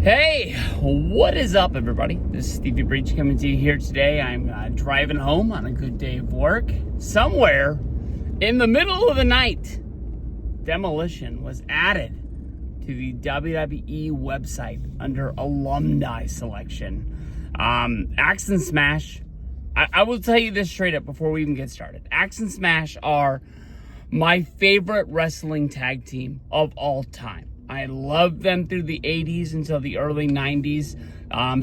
Hey, what is up, everybody? This is Stevie Breach coming to you here today. I'm driving home on a good day of work. Somewhere in the middle of the night, Demolition was added to the WWE website under alumni selection. Axe and Smash, I will tell you this straight up before we even get started. Axe and Smash are my favorite wrestling tag team of all time. I loved them through the 80s until the early 90s.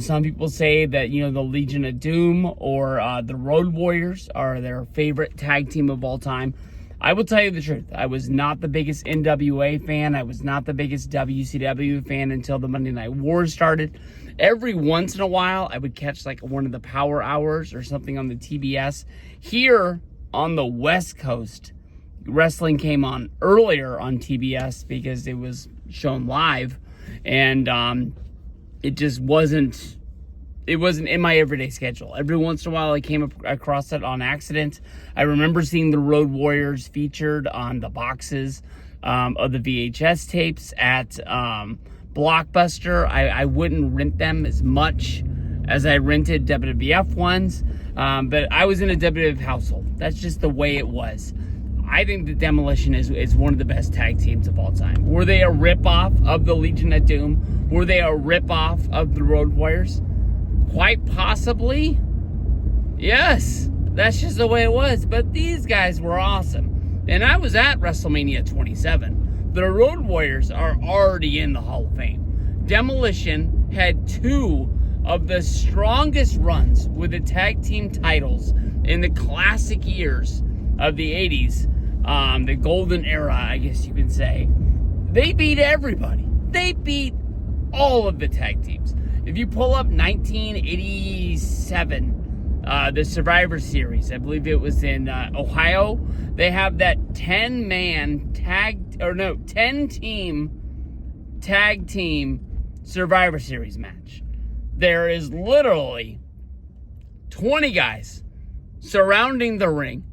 Some people say that, the Legion of Doom or the Road Warriors are their favorite tag team of all time. I will tell you the truth. I was not the biggest NWA fan. I was not the biggest WCW fan until the Monday Night Wars started. Every once in a while, I would catch like one of the Power Hours or something on the TBS. Here on the West Coast, wrestling came on earlier on TBS because it was shown live, and it just wasn't in my everyday schedule. Every once in a while I came across it on accident. I remember seeing the Road Warriors featured on the boxes of the VHS tapes at Blockbuster. I wouldn't rent them as much as I rented WWF ones, but I was in a WWF household. That's just the way it was. I think the Demolition is one of the best tag teams of all time. Were they a ripoff of the Legion of Doom? Were they a ripoff of the Road Warriors? Quite possibly. Yes, that's just the way it was. But these guys were awesome. And I was at Wrestlemania 27. The Road Warriors are already in the Hall of Fame. Demolition had two of the strongest runs with the tag team titles in the classic years of the 80s. The golden era, I guess you can say. They beat everybody. They beat all of the tag teams. If you pull up 1987, the Survivor Series, I believe it was in Ohio, they have that 10-team tag team Survivor Series match. There is literally 20 guys surrounding the ring,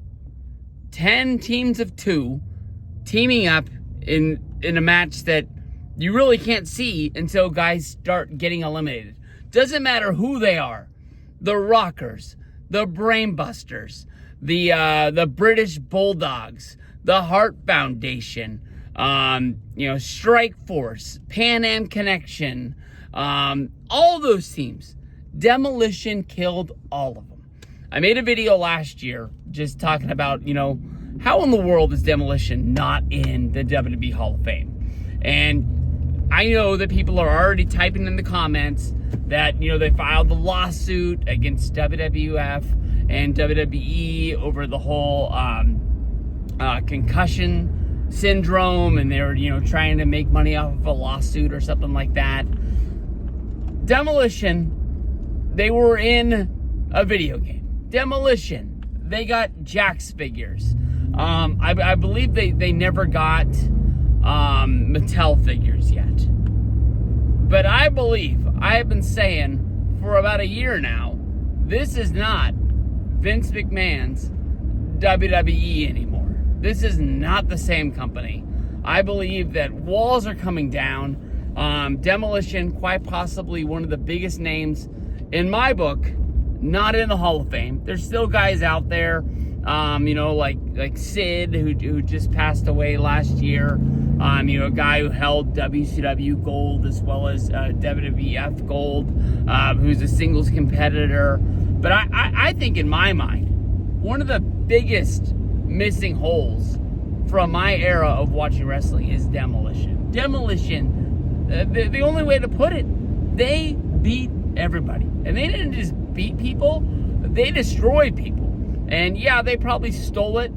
10 teams of 2 teaming up in a match that you really can't see until guys start getting eliminated. Doesn't matter who they are. The Rockers, the Brainbusters, the British Bulldogs, the Hart Foundation, Strike Force, Pan Am Connection, all those teams. Demolition killed all of them. I made a video last year just talking about, how in the world is Demolition not in the WWE Hall of Fame? And I know that people are already typing in the comments that, they filed the lawsuit against WWF and WWE over the whole concussion syndrome, and they were, trying to make money off of a lawsuit or something like that. Demolition, they were in a video game. Demolition, they got Jax figures. I believe they never got Mattel figures yet. But I believe, I have been saying for about a year now, this is not Vince McMahon's WWE anymore. This is not the same company. I believe that walls are coming down. Demolition, quite possibly one of the biggest names in my book, not in the Hall of Fame. There's still guys out there, like Sid, who just passed away last year. A guy who held WCW gold as well as WWF gold, who's a singles competitor. But I think in my mind, one of the biggest missing holes from my era of watching wrestling is Demolition. Demolition, the only way to put it, they beat everybody. And they didn't just beat people, they destroyed people. And yeah, they probably stole it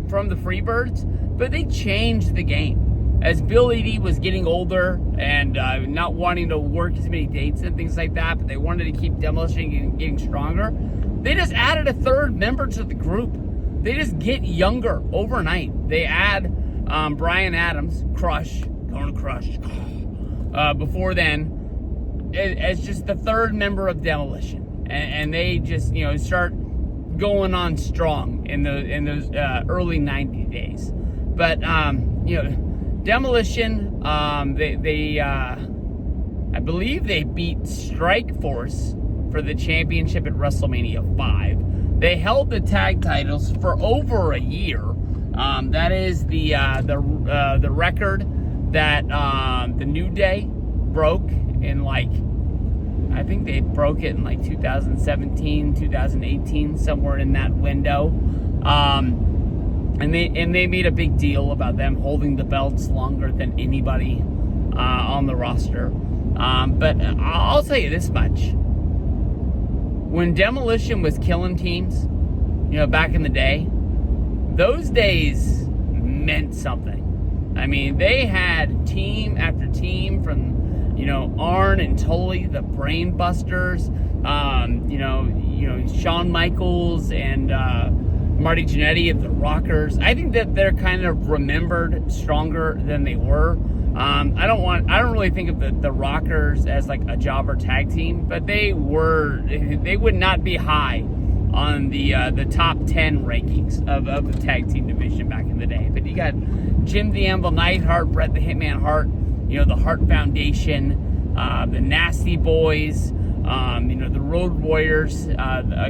from the Freebirds, but they changed the game. As Bill Eadie was getting older and not wanting to work as many dates and things like that, but they wanted to keep Demolition getting stronger, they just added a third member to the group. They just get younger overnight. They add Brian Adams, Crush, going to Crush, before then, as just the third member of Demolition. And they just, start going on strong in those early 90 days. But, Demolition, I believe they beat Strikeforce for the championship at WrestleMania 5. They held the tag titles for over a year. That is the record that the New Day broke in, like, I think they broke it in like 2017, 2018, somewhere in that window. And they made a big deal about them holding the belts longer than anybody on the roster. But I'll tell you this much. When Demolition was killing teams, back in the day, those days meant something. I mean, they had team after team from, Arn and Tully, the Brain Busters, Shawn Michaels and Marty Jannetty of the Rockers. I think that they're kind of remembered stronger than they were. I don't really think of the Rockers as like a jobber tag team, but they would not be high on the top 10 rankings of the tag team division back in the day. But you got Jim the Anvil Neidhart, Bret the Hitman Hart, the Hart Foundation, the Nasty Boys, the Road Warriors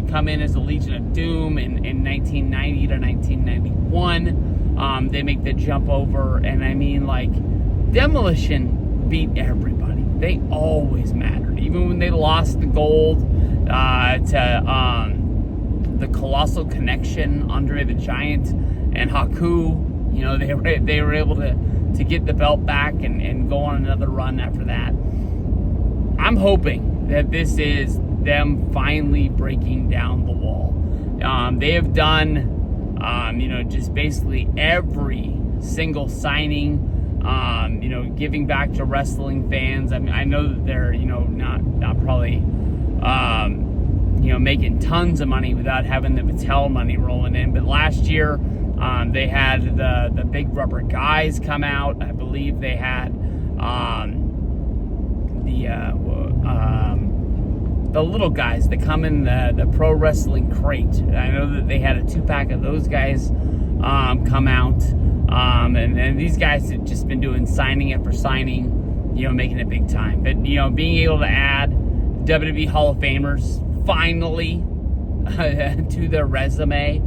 come in as the Legion of Doom in 1990 to 1991. They make the jump over, and I mean, like, Demolition beat everybody. They always mattered. Even when they lost the gold to the Colossal Connection, Andre the Giant, and Haku, they were able to get the belt back and go on another run after that. I'm hoping that this is them finally breaking down the wall. They have done, just basically every single signing, giving back to wrestling fans. I mean, I know that they're, not probably, making tons of money without having the Mattel money rolling in. But last year, they had the Big Rubber Guys come out. I believe they had the little guys that come in the Pro Wrestling Crate. I know that they had a 2-pack of those guys come out. And these guys have just been doing signing after signing, making it big time. But, being able to add WWE Hall of Famers finally to their resume,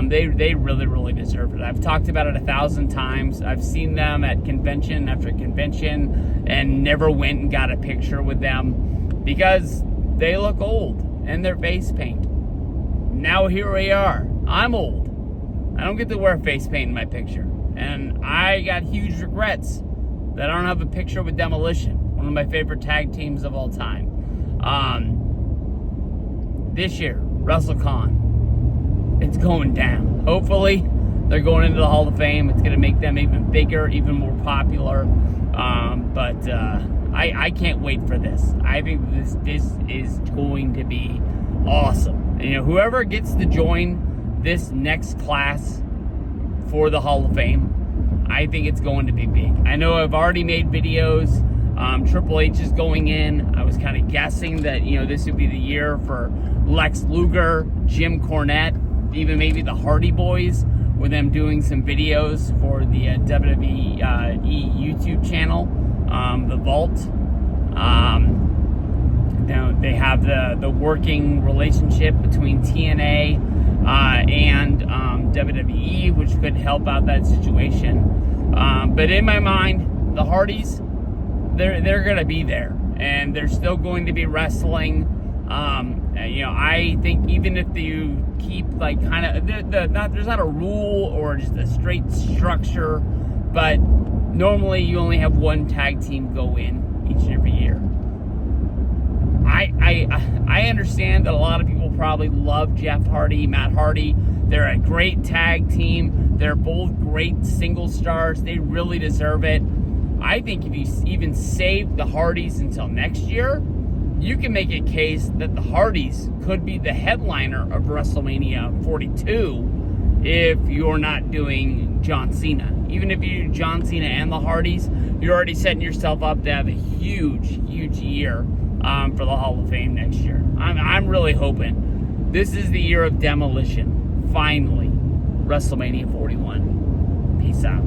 they really, really deserve it. I've talked about it 1,000 times. I've seen them at convention after convention and never went and got a picture with them because they look old and they're face paint. Now here we are. I'm old. I don't get to wear face paint in my picture. And I got huge regrets that I don't have a picture with Demolition, one of my favorite tag teams of all time. This year, WrestleCon, it's going down. Hopefully, they're going into the Hall of Fame. It's going to make them even bigger, even more popular. But I can't wait for this. I think this is going to be awesome. Whoever gets to join this next class for the Hall of Fame, I think it's going to be big. I know I've already made videos. Triple H is going in. I was kind of guessing that, this would be the year for Lex Luger, Jim Cornette, even maybe the Hardy Boys, with them doing some videos for the WWE YouTube channel, The Vault. They have the working relationship between TNA and WWE, which could help out that situation. But in my mind, the Hardys, they're going to be there, and they're still going to be wrestling. I think even if you keep like kind of there's not a rule or just a straight structure, but normally you only have one tag team go in each and every year. I understand that a lot of people probably love Jeff Hardy, Matt Hardy. They're a great tag team. They're both great single stars. They really deserve it. I think if you even save the Hardys until next year, you can make a case that the Hardys could be the headliner of WrestleMania 42 if you're not doing John Cena. Even if you do John Cena and the Hardys, you're already setting yourself up to have a huge, huge year for the Hall of Fame next year. I'm really hoping this is the year of Demolition. Finally, WrestleMania 41. Peace out.